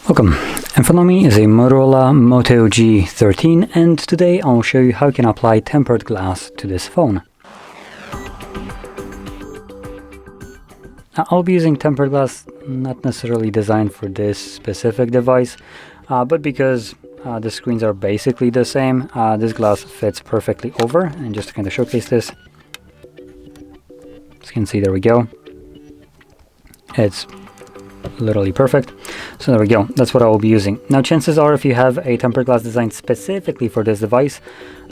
Welcome, in front of me is a Motorola Moto G13, and today I'll show you how you can apply tempered glass to this phone. Now, I'll be using tempered glass not necessarily designed for this specific device, but because the screens are basically the same, this glass fits perfectly over. And just to kind of showcase this, as you can see, there we go. It's literally perfect. So there we go, that's what I will be using. Now, chances are if you have a tempered glass designed specifically for this device,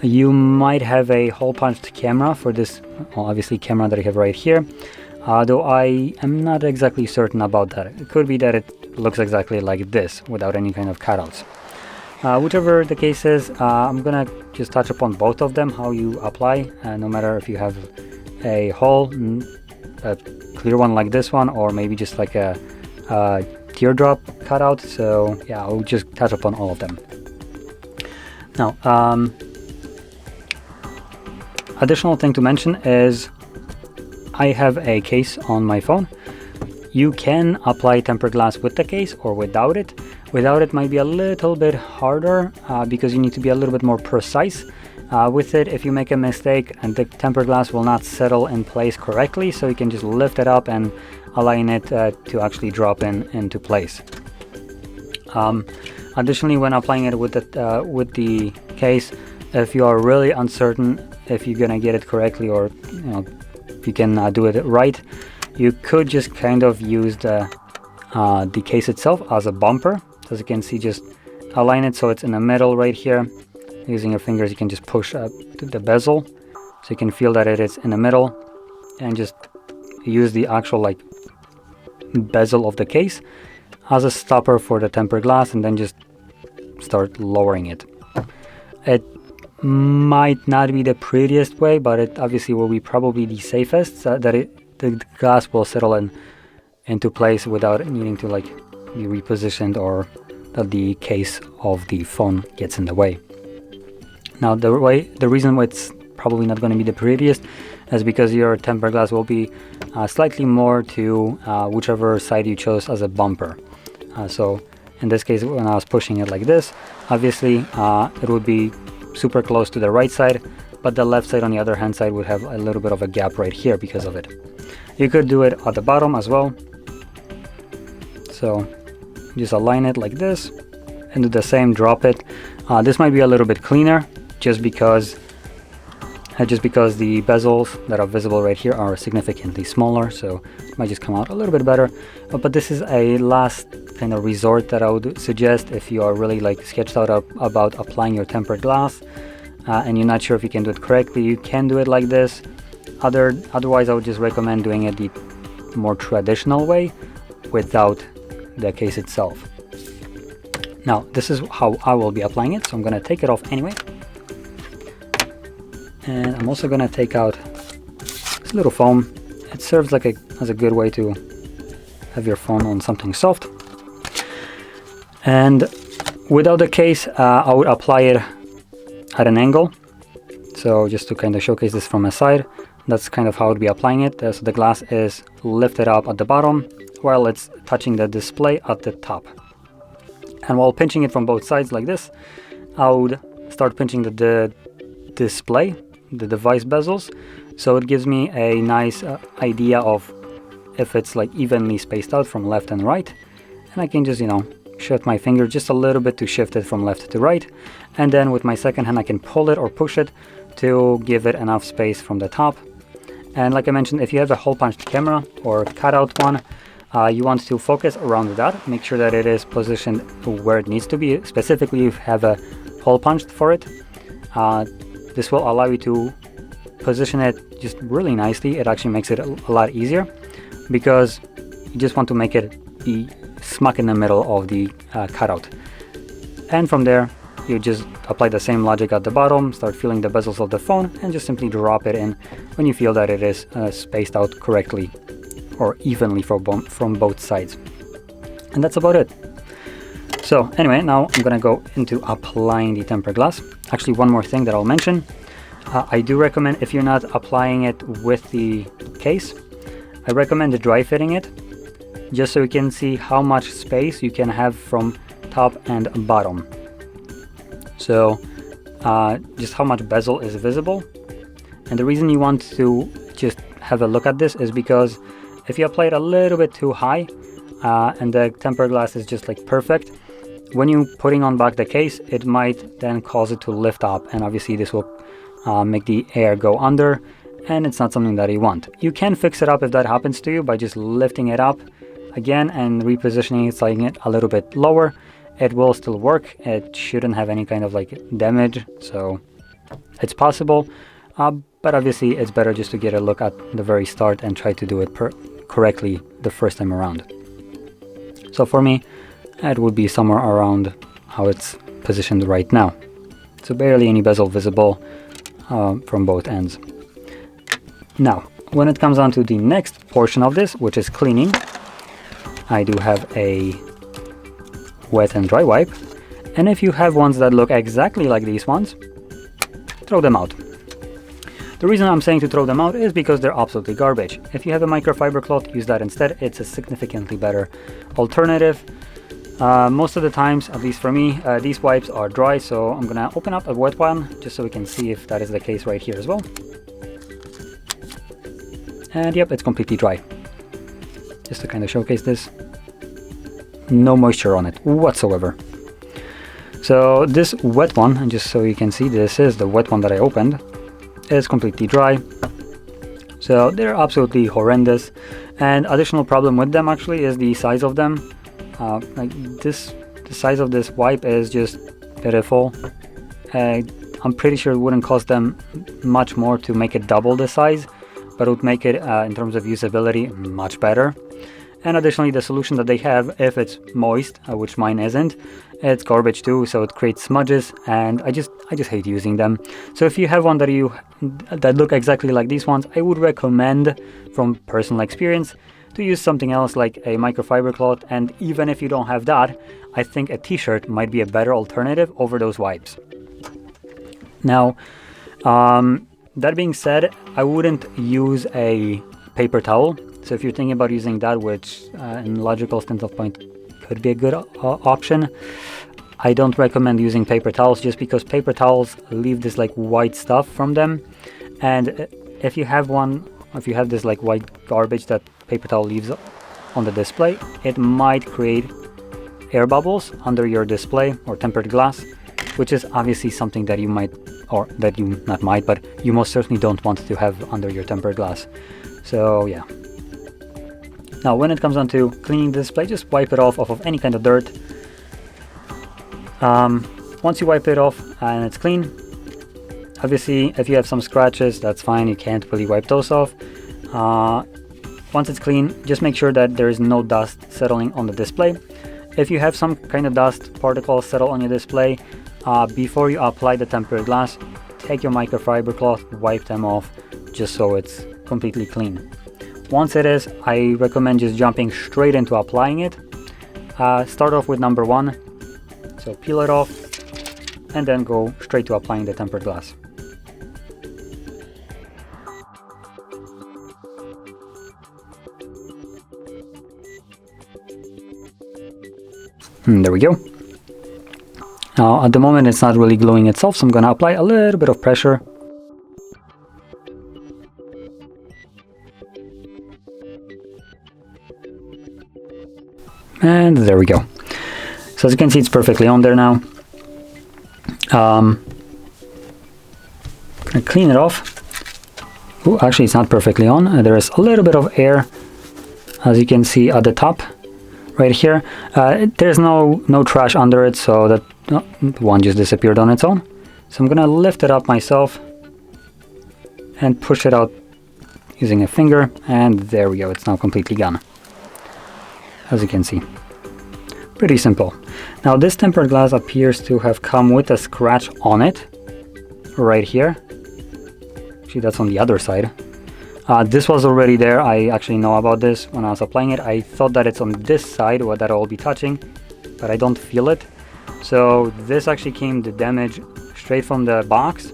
you might have a hole punched camera for this, well, obviously camera that I have right here, though I am not exactly certain about that. It could be that it looks exactly like this without any kind of cutouts. Whichever the case is, I'm gonna just touch upon both of them, how you apply, no matter if you have a hole, a clear one like this one, or maybe just like a teardrop cutout. So yeah, I'll just touch upon all of them. Now, additional thing to mention is I have a case on my phone. You can apply tempered glass with the case or without it. Without it might be a little bit harder because you need to be a little bit more precise. With it, if you make a mistake, and the tempered glass will not settle in place correctly, so you can just lift it up and align it to actually drop into place. Additionally, when applying it with the case, if you are really uncertain if you're gonna get it correctly, or if you can do it right, you could just kind of use the case itself as a bumper. As you can see, just align it so it's in the middle right here. Using your fingers, you can just push up to the bezel so you can feel that it is in the middle, and just use the actual like bezel of the case as a stopper for the tempered glass, and then just start lowering it. It might not be the prettiest way, but it obviously will be probably the safest, so that the glass will settle into place without needing to like be repositioned, or that the case of the phone gets in the way. Now, the reason why it's probably not going to be the prettiest is because your tempered glass will be slightly more to whichever side you chose as a bumper. So in this case, when I was pushing it like this, obviously it would be super close to the right side, but the left side on the other hand side would have a little bit of a gap right here because of it. You could do it at the bottom as well. So just align it like this and do the same, drop it. This might be a little bit cleaner, just because the bezels that are visible right here are significantly smaller, so it might just come out a little bit better. But this is a last kind of resort that I would suggest if you are really like sketched out about applying your tempered glass, and you're not sure if you can do it correctly. You can do it like this. Otherwise, I would just recommend doing it the more traditional way without the case itself. Now, this is how I will be applying it, so I'm going to take it off anyway. And I'm also going to take out this little foam. It serves like as a good way to have your phone on something soft. And without the case, I would apply it at an angle. So just to kind of showcase this from a side, that's kind of how I would be applying it. So the glass is lifted up at the bottom while it's touching the display at the top. And while pinching it from both sides like this, I would start pinching the display, the device bezels, so it gives me a nice idea of if it's like evenly spaced out from left and right. And I can just shift my finger just a little bit to shift it from left to right, and then with my second hand I can pull it or push it to give it enough space from the top. And like I mentioned, if you have a hole punched camera or cutout one, you want to focus around that, make sure that it is positioned where it needs to be. Specifically, if you have a hole punched for it, this will allow you to position it just really nicely. It actually makes it a lot easier because you just want to make it be smack in the middle of the cutout. And from there, you just apply the same logic at the bottom, start feeling the bezels of the phone, and just simply drop it in when you feel that it is spaced out correctly or evenly from both sides. And that's about it. So anyway, now I'm gonna go into applying the tempered glass. Actually, one more thing that I'll mention. I do recommend, if you're not applying it with the case, I recommend dry fitting it. just so you can see how much space you can have from top and bottom. So just how much bezel is visible. And the reason you want to just have a look at this is because if you apply it a little bit too high and the tempered glass is just like perfect, when you're putting on back the case, it might then cause it to lift up, and obviously this will make the air go under, and it's not something that you want. You can fix it up if that happens to you by just lifting it up again and repositioning it, sliding it a little bit lower. It will still work. It shouldn't have any kind of like damage, so it's possible, but obviously it's better just to get a look at the very start and try to do it correctly the first time around. So for me, it would be somewhere around how it's positioned right now. So barely any bezel visible from both ends. Now, when it comes on to the next portion of this, which is cleaning, I do have a wet and dry wipe. And if you have ones that look exactly like these ones, throw them out. The reason I'm saying to throw them out is because they're absolutely garbage. If you have a microfiber cloth, use that instead. It's a significantly better alternative. Most of the times, at least for me, these wipes are dry, so I'm gonna open up a wet one just so we can see if that is the case right here as well. And yep, it's completely dry. Just to kind of showcase this. No moisture on it whatsoever. So this wet one, and just so you can see, this is the wet one that I opened, is completely dry. So they're absolutely horrendous. And additional problem with them actually is the size of them. Like this, the size of this wipe is just pitiful. I'm pretty sure it wouldn't cost them much more to make it double the size, but it would make it in terms of usability much better. And additionally, the solution that they have, if it's moist, which mine isn't, it's garbage too, so it creates smudges, and I just hate using them. So if you have one that look exactly like these ones, I would recommend, from personal experience, to use something else like a microfiber cloth. And even if you don't have that, I think a t-shirt might be a better alternative over those wipes. Now, that being said, I wouldn't use a paper towel. So if you're thinking about using that, which in logical standpoint could be a good option, I don't recommend using paper towels, just because paper towels leave this like white stuff from them. And if you have this like white garbage that paper towel leaves on the display, it might create air bubbles under your display or tempered glass, which is obviously something that you might, or that you not might, but you most certainly don't want to have under your tempered glass. So yeah. Now when it comes on to cleaning the display, just wipe it off of any kind of dirt. Once you wipe it off and it's clean, obviously if you have some scratches, that's fine, you can't really wipe those off. Once it's clean, just make sure that there is no dust settling on the display. If you have some kind of dust particles settle on your display, before you apply the tempered glass, take your microfiber cloth, wipe them off, just so it's completely clean. Once it is, I recommend just jumping straight into applying it. Start off with number 1, so peel it off, and then go straight to applying the tempered glass. There we go. Now at the moment it's not really gluing itself, so I'm going to apply a little bit of pressure. And there we go. So as you can see, it's perfectly on there now. Gonna clean it off. Oh, actually it's not perfectly on. There is a little bit of air, as you can see at the top right here. There's no trash under it, so that one just disappeared on its own. So I'm gonna lift it up myself and push it out using a finger, and there we go. It's now completely gone, as you can see. Pretty simple. Now this tempered glass appears to have come with a scratch on it right here. Actually, that's on the other side. This was already there. I actually know about this when I was applying it. I thought that it's on this side what that I'll be touching, but I don't feel it. So this actually came the damage straight from the box,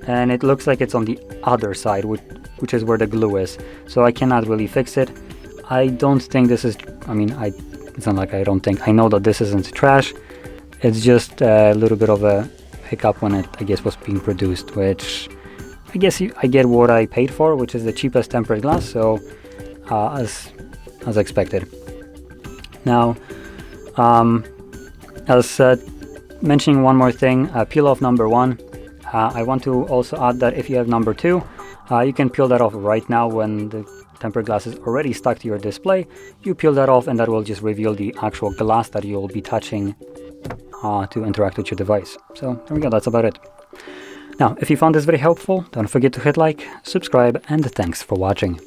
and it looks like it's on the other side, which is where the glue is. So I cannot really fix it. I don't think this is, it's not like I don't think, I know that this isn't trash. It's just a little bit of a hiccup when it, I guess, was being produced, which I guess I get what I paid for, which is the cheapest tempered glass, so as expected. Now, as mentioning one more thing, peel off number 1. I want to also add that if you have number 2, you can peel that off right now when the tempered glass is already stuck to your display. You peel that off and that will just reveal the actual glass that you'll be touching to interact with your device. So there we go, that's about it. Now, if you found this very helpful, don't forget to hit like, subscribe, and thanks for watching.